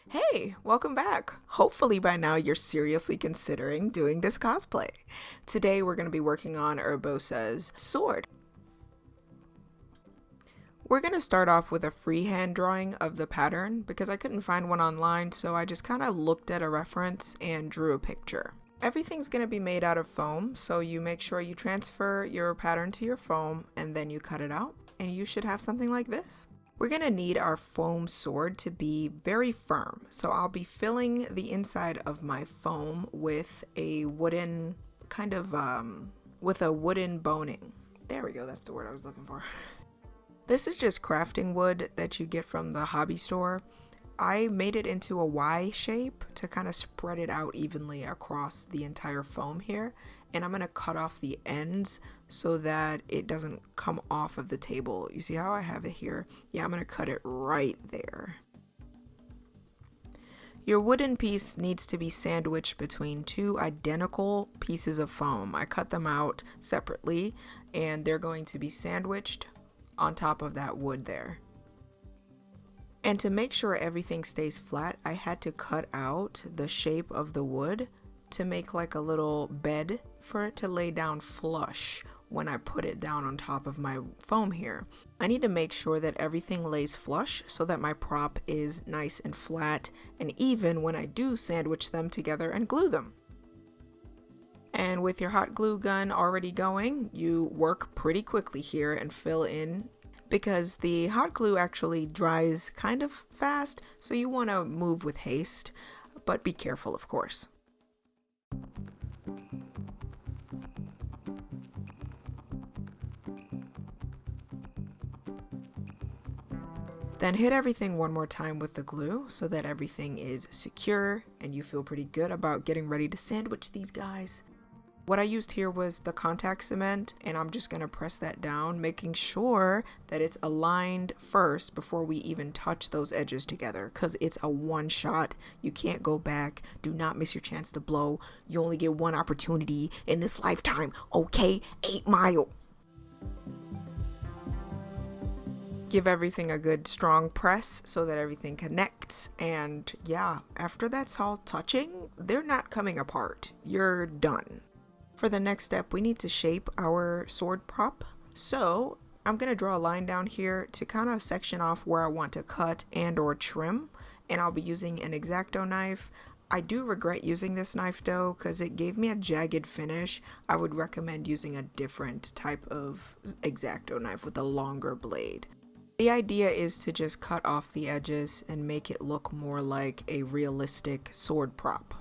Hey, welcome back. Hopefully by now you're seriously considering doing this cosplay. Today we're going to be working on Urbosa's sword. We're going to start off with a freehand drawing of the pattern because I couldn't find one online, so I just kind of looked at a reference and drew a picture. Everything's going to be made out of foam, so you make sure you transfer your pattern to your foam and then you cut it out, and you should have something like this. We're going to need our foam sword to be very firm, so I'll be filling the inside of my foam with a wooden with a wooden boning. There we go, that's the word I was looking for. This is just crafting wood that you get from the hobby store. I made it into a Y shape to kind of spread it out evenly across the entire foam here. And I'm going to cut off the ends so that it doesn't come off of the table. You see how I have it here? Yeah, I'm going to cut it right there. Your wooden piece needs to be sandwiched between two identical pieces of foam. I cut them out separately and they're going to be sandwiched on top of that wood there. And to make sure everything stays flat, I had to cut out the shape of the wood to make like a little bed for it to lay down flush when I put it down on top of my foam here. I need to make sure that everything lays flush so that my prop is nice and flat and even when I do sandwich them together and glue them. And with your hot glue gun already going, you work pretty quickly here and fill in because the hot glue actually dries kind of fast, so you want to move with haste, but be careful of course. Then hit everything one more time with the glue so that everything is secure and you feel pretty good about getting ready to sandwich these guys. What I used here was the contact cement, and I'm just going to press that down, making sure that it's aligned first before we even touch those edges together, because it's a one shot. You can't go back. Do not miss your chance to blow. You only get one opportunity in this lifetime, okay? 8 Mile. Give everything a good strong press so that everything connects, and yeah, after that's all touching, they're not coming apart. You're done. For the next step, we need to shape our sword prop. So I'm going to draw a line down here to kind of section off where I want to cut and or trim. And I'll be using an X-Acto knife. I do regret using this knife though, because it gave me a jagged finish. I would recommend using a different type of X-Acto knife with a longer blade. The idea is to just cut off the edges and make it look more like a realistic sword prop.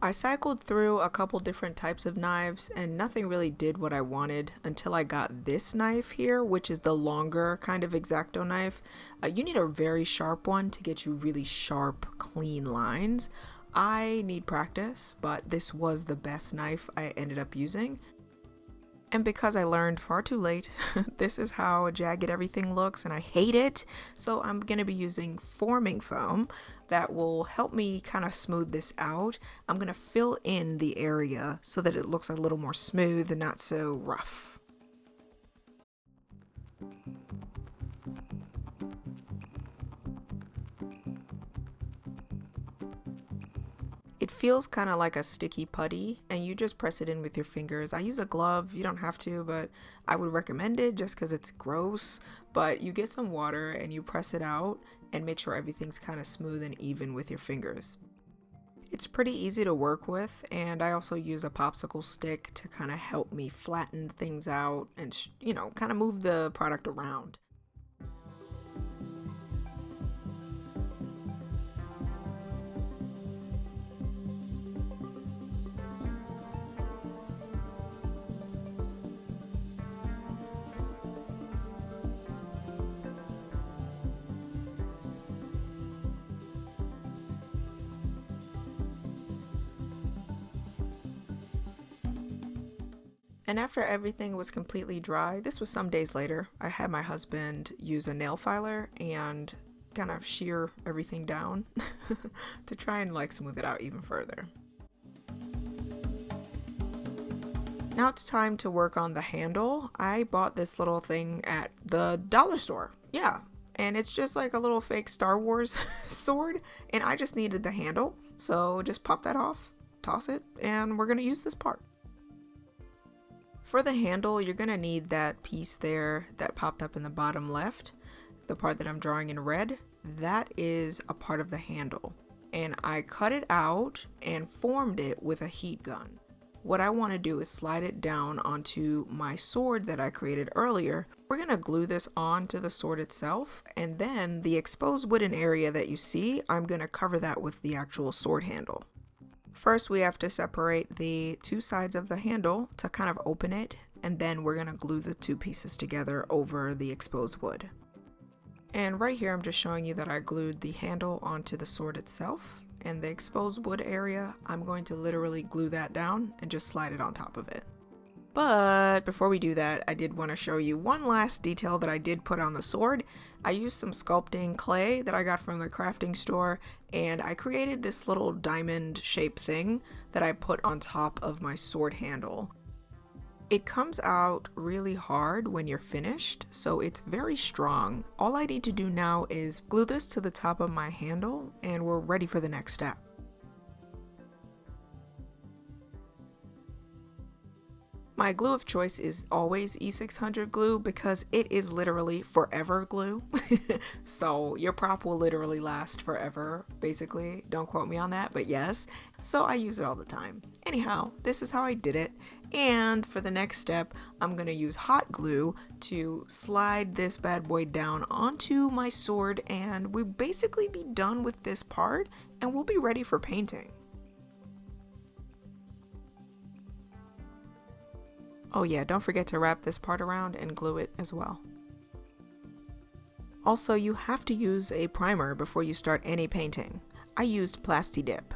I cycled through a couple different types of knives and nothing really did what I wanted until I got this knife here, which is the longer kind of X-Acto knife. You need a very sharp one to get you really sharp, clean lines. I need practice, but this was the best knife I ended up using. And because I learned far too late, this is how jagged everything looks and I hate it. So I'm going to be using forming foam that will help me kind of smooth this out. I'm going to fill in the area so that it looks a little more smooth and not so rough. It feels kind of like a sticky putty and you just press it in with your fingers. I use a glove, you don't have to, but I would recommend it just because it's gross. But you get some water and you press it out and make sure everything's kind of smooth and even with your fingers. It's pretty easy to work with, and I also use a popsicle stick to kind of help me flatten things out and, kind of move the product around. And after everything was completely dry, this was some days later, I had my husband use a nail filer and kind of shear everything down to try and smooth it out even further. Now it's time to work on the handle. I bought this little thing at the dollar store. Yeah, and it's just like a little fake Star Wars sword, and I just needed the handle. So just pop that off, toss it, and we're gonna use this part. For the handle, you're gonna need that piece there that popped up in the bottom left, the part that I'm drawing in red. That is a part of the handle, and I cut it out and formed it with a heat gun. What I want to do is slide it down onto my sword that I created earlier. We're gonna glue this onto the sword itself, and then the exposed wooden area that you see, I'm gonna cover that with the actual sword handle. First, we have to separate the two sides of the handle to kind of open it, and then we're gonna glue the two pieces together over the exposed wood. And right here, I'm just showing you that I glued the handle onto the sword itself, and the exposed wood area, I'm going to literally glue that down and just slide it on top of it. But before we do that, I did want to show you one last detail that I did put on the sword. I used some sculpting clay that I got from the crafting store, and I created this little diamond shaped thing that I put on top of my sword handle. It comes out really hard when you're finished, so it's very strong. All I need to do now is glue this to the top of my handle, and we're ready for the next step. My glue of choice is always E600 glue because it is literally forever glue. So your prop will literally last forever, basically. Don't quote me on that, but yes. So I use it all the time. Anyhow, this is how I did it. And for the next step, I'm gonna use hot glue to slide this bad boy down onto my sword, and we'll basically be done with this part and we'll be ready for painting. Oh yeah, don't forget to wrap this part around and glue it as well. Also, you have to use a primer before you start any painting. I used Plasti Dip.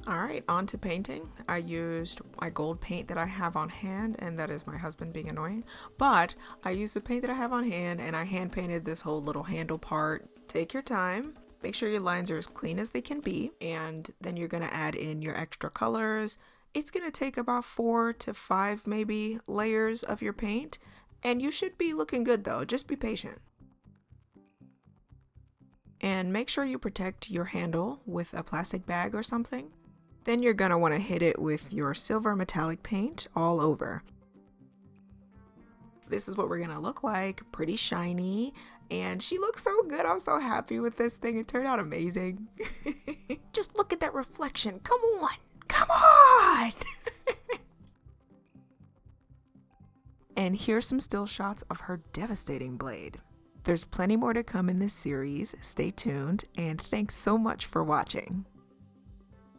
Alright, on to painting. I used my gold paint that I have on hand, and that is my husband being annoying. But I used the paint that I have on hand, and I hand painted this whole little handle part. Take your time. Make sure your lines are as clean as they can be, and then you're going to add in your extra colors. It's going to take about 4 to 5 maybe layers of your paint, and you should be looking good though. Just be patient. And make sure you protect your handle with a plastic bag or something. Then you're going to want to hit it with your silver metallic paint all over. This is what we're going to look like, pretty shiny. And she looks so good. I'm so happy with this thing. It turned out amazing. Just look at that reflection. Come on. Come on. And here's some still shots of her devastating blade. There's plenty more to come in this series. Stay tuned, and thanks so much for watching.